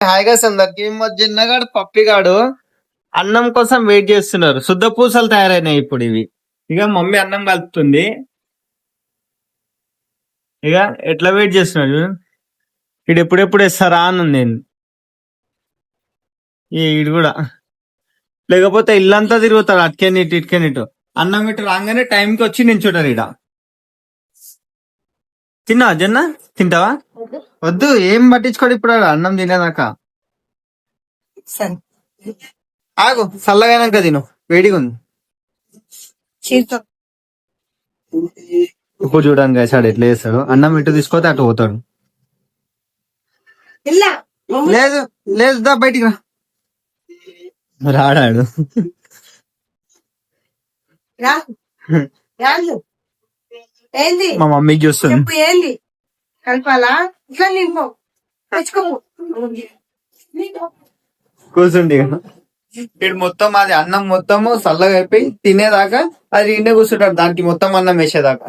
హాయిగా అందరికి జిన్నగాడు పప్పిగాడు అన్నం కోసం వెయిట్ చేస్తున్నారు. శుద్ధ పూసలు తయారైనాయి ఇప్పుడు ఇవి. ఇక మమ్మీ అన్నం కలుపుతుంది. ఇక ఎట్లా వెయిట్ చేస్తున్నాడు చూడు. ఇడు ఎప్పుడెప్పుడు వేస్తారా అని నేను ఇడు కూడా లేకపోతే ఇల్లంతా తిరుగుతాడు అట్కెనిటు ఇటుకెనిటు. అన్నం ఇటు రాగానే టైంకి వచ్చి నించుంటారు ఇడ. తిన్నావా జన్న? తింటావా? వద్దు, ఏం పట్టించుకోడు ఇప్పుడు అన్నం తినేదాకా. ఆగు, చల్లగానాక తిను, వేడిగా ఉంది. ఇప్పుడు చూడండి గైసాడు ఎట్లా చేస్తాడు. అన్నం ఇటు తీసుకోతే అటు పోతాడు. లేదు లేదు, దా బయటికి రాడాడు. మా మమ్మీకి చూస్తుంది. ఏంది కలపాలా? ఇట్లా నింపో కూర్చుండి. ఇటు మొత్తం అది అన్నం మొత్తము చల్లగా అయిపోయి తినేదాకా అది ఇండే కూర్చుంటాడు. దానికి మొత్తం అన్నం వేసేదాకా.